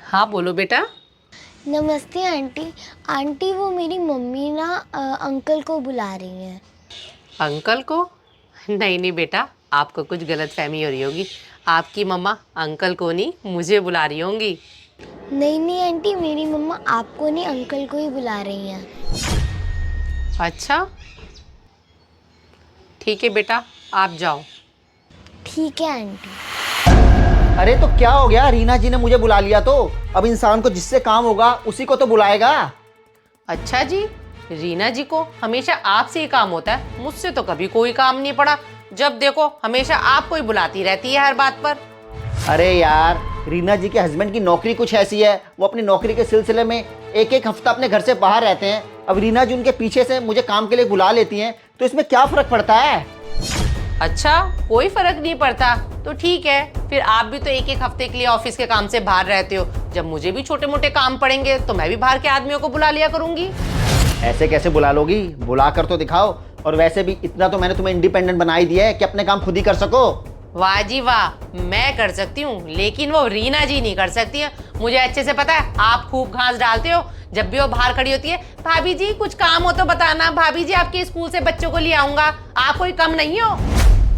हाँ बोलो बेटा। नमस्ते आंटी। आंटी वो मेरी मम्मी ना अंकल को बुला रही हैं। अंकल को? नहीं नहीं बेटा, आपको कुछ गलतफहमी हो रही होगी। आपकी मम्मा अंकल को नहीं, मुझे बुला रही होंगी। नहीं नहीं आंटी, मेरी मम्मा आपको नहीं अंकल को ही बुला रही हैं। अच्छा ठीक है बेटा, आप जाओ। ठीक है आंटी। अरे तो क्या हो गया, रीना जी ने मुझे बुला लिया तो अब इंसान को जिससे काम होगा उसी को तो बुलाएगा। अच्छा जी, रीना जी को हमेशा आपसे ही काम होता है, मुझसे तो कभी कोई काम नहीं पड़ा। जब देखो हमेशा आपको ही बुलाती रहती है हर बात पर। अरे यार, रीना जी के हस्बैंड की नौकरी कुछ ऐसी है, वो अपनी नौकरी के सिलसिले में एक एक हफ्ता अपने घर से बाहर रहते हैं। अब रीना जी उनके पीछे से मुझे काम के लिए बुला लेती हैं, तो इसमें क्या फर्क पड़ता है। अच्छा, कोई फर्क नहीं पड़ता तो ठीक है, फिर आप भी तो एक एक हफ्ते के लिए ऑफिस के काम से बाहर रहते हो। जब मुझे भी छोटे मोटे काम पड़ेंगे तो मैं भी बाहर के आदमियों को बुला लिया करूंगी। ऐसे कैसे बुला लोगी, बुला कर तो दिखाओ। और वैसे भी इतना तो मैंने तुम्हें इंडिपेंडेंट बना ही दिया है कि अपने काम खुद ही कर सको। वाह जी वाह, मैं कर सकती हूँ लेकिन वो रीना जी नहीं कर सकती है। मुझे अच्छे से पता है, आप खूब घास डालते हो। जब भी वो बाहर खड़ी होती है, भाभी जी कुछ काम हो तो बताना, भाभी जी आपके स्कूल से बच्चों को ले आऊंगा। आप कोई कम नहीं हो।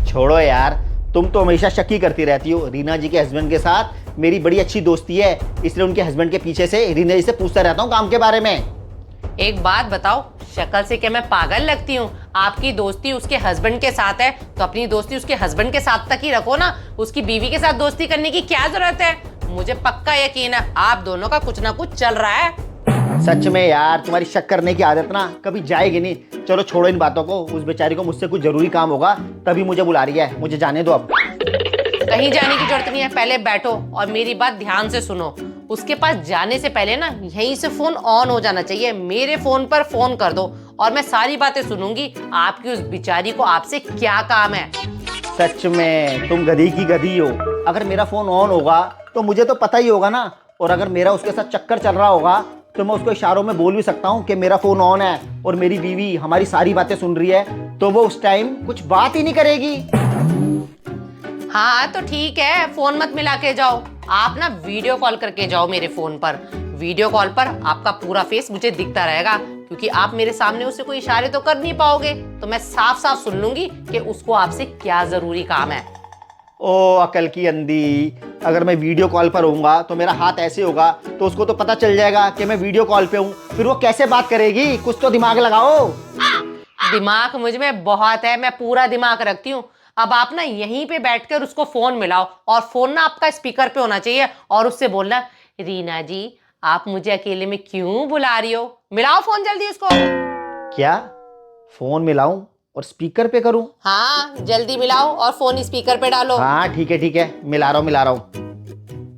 छोड़ो यार, तुम तो हमेशा शक ही करती रहती हो। रीना जी के हस्बैंड के साथ मेरी बड़ी अच्छी दोस्ती है, इसलिए उनके हस्बैंड के पीछे से रीना जी से पूछता रहता हूँ काम के बारे में। एक बात बताओ, शक्ल से क्या मैं पागल लगती हूँ? आपकी दोस्ती उसके हस्बैंड के साथ है तो अपनी दोस्ती उसके हस्बैंड के साथ तक ही रखो ना। उसकी बीवी के साथ दोस्ती करने की क्या जरूरत है? मुझे पक्का यकीन है आप दोनों का कुछ ना कुछ चल रहा है। सच में यार, तुम्हारी शक करने की आदत ना कभी जाएगी नहीं। चलो छोड़ो इन बातों को, उस बेचारी को मुझसे कुछ जरूरी काम होगा तभी मुझे बुला रही है, मुझे जाने दो अब। कहीं जाने की जरूरत नहीं है, पहले बैठो और मेरी बात ध्यान से सुनो। उसके पास जाने से पहले ना यहीं से फोन ऑन हो जाना चाहिए। मेरे फोन पर फोन कर दो और मैं सारी बातें सुनूंगी। आपकी उस बिचारी को आपसे क्या काम है? सच में तुम गधी की गधी हो। अगर मेरा फोन ऑन होगा तो मुझे तो पता ही होगा ना, और अगर मेरा उसके साथ चक्कर चल रहा होगा तो मैं उसको इशारों में बोल भी सकता हूँ कि मेरा फोन ऑन है और मेरी बीवी हमारी सारी बातें सुन रही है, तो वो उस टाइम कुछ बात ही नहीं करेगी। हाँ तो ठीक है, फोन मत मिला के जाओ। आप ना वीडियो कॉल करके जाओ मेरे फोन पर। वीडियो कॉल पर आपका पूरा फेस मुझे दिखता रहेगा, क्योंकि आप मेरे सामने उससे कोई इशारे तो कर नहीं पाओगे। तो मैं साफ साफ सुन लूंगी कि उसको आपसे क्या जरूरी काम है। ओ अकल की अंधी, अगर मैं वीडियो कॉल पर होऊंगा तो मेरा हाथ ऐसे होगा तो उसको तो पता चल जाएगा कि मैं वीडियो कॉल पे हूँ, फिर वो कैसे बात करेगी। कुछ तो दिमाग लगाओ। दिमाग मुझ में बहुत है, मैं पूरा दिमाग रखती हूँ। अब आप ना यहीं पे बैठकर उसको फोन मिलाओ, और फोन ना आपका स्पीकर पे होना चाहिए, और उससे बोलना, रीना जी आप मुझे अकेले में क्यों बुला रही हो? मिलाओ फोन जल्दी उसको। क्या फोन मिलाऊं और स्पीकर पे करूं? हाँ जल्दी मिलाओ और फोन स्पीकर पे डालो। हाँ ठीक है, मिला रहा हूँ।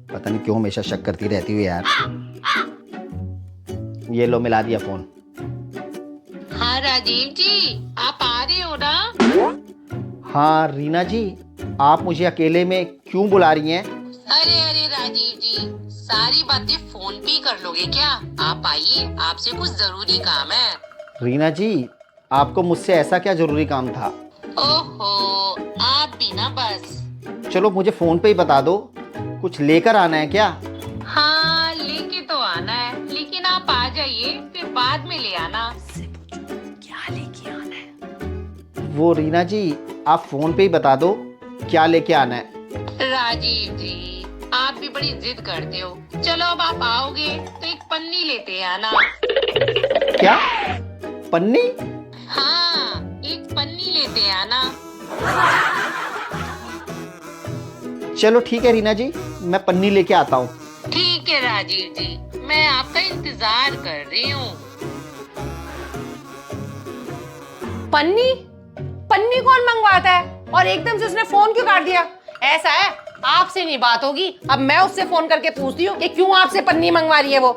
पता नहीं क्यों हमेशा शक करती रहती हूँ यार। ये लो, मिला दिया फोन। हाँ राजीव जी, आप आ रहे हो ना? हाँ रीना जी, आप मुझे अकेले में क्यों बुला रही हैं? अरे अरे राजीव जी, सारी बातें फोन पे ही कर लोगे क्या? आप आइए, आपसे कुछ जरूरी काम है। रीना जी, आपको मुझसे ऐसा क्या जरूरी काम था? ओहो, आप भी ना बस। चलो मुझे फोन पे ही बता दो, कुछ लेकर आना है क्या? हाँ लेके तो आना है, लेकिन आप आ जाइए, फिर बाद में ले आना। क्या लेके आना है? वो रीना जी, आप फोन पे ही बता दो क्या लेके आना है। राजीव जी, आप भी बड़ी जिद करते हो। चलो अब आप आओगे तो एक पन्नी लेते आना। क्या पन्नी? हाँ, एक पन्नी लेते आना। चलो ठीक है रीना जी, मैं पन्नी लेके आता हूँ। ठीक है राजीव जी, मैं आपका इंतजार कर रही हूँ। पन्नी? पन्नी कौन मंगवाता है? और एकदम से उसने फोन क्यों काट दिया? ऐसा है, आपसे नहीं बात होगी, अब मैं उससे फोन करके पूछती हूँ कि क्यों आपसे पन्नी मंगवा रही है वो।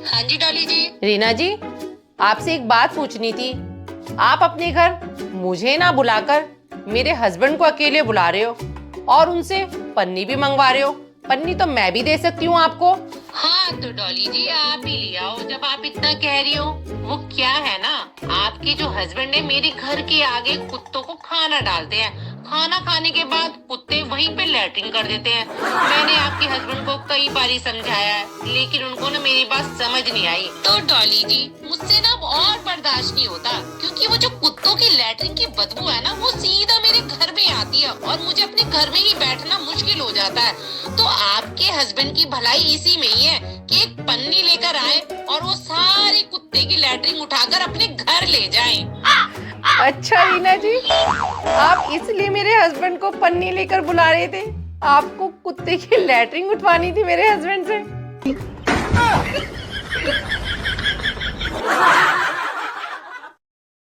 हाँ जी डॉली जी। रीना जी, आपसे एक बात पूछनी थी। आप अपने घर मुझे ना बुलाकर मेरे हस्बैंड को अकेले बुला रहे हो और उनसे पन्नी भी मंगवा रहे हो। पन्नी तो मैं भी दे सकती हूँ आपको। हाँ तो डॉली जी, आप ही ले आओ जब आप इतना कह रही हो। वो क्या है ना, आपके जो हस्बैंड है मेरे घर के आगे कुत्तों को खाना डालते हैं, खाना खाने के बाद कुत्ते वहीं पे लैट्रिन कर देते हैं। मैंने आपके हस्बैंड को कई बारी समझाया है, लेकिन उनको ना मेरी बात समझ नहीं आई। तो डॉली जी, मुझसे ना अब और बर्दाश्त नहीं होता, क्योंकि वो जो कुत्तों की लैट्रिन की बदबू है ना, वो सीधा मेरे घर में आती है और मुझे अपने घर में ही बैठना मुश्किल हो जाता है। तो आपके हस्बैंड की भलाई इसी में ही है कि एक पन्नी लेकर आए और वो सारे कुत्ते की लैट्रिन उठाकर अपने घर ले जाएं। अच्छा रीना जी, आप इसलिए मेरे हस्बैंड को पन्नी लेकर बुला रहे थे? आपको कुत्ते की लैट्रिन उठवानी थी मेरे हस्बैंड से?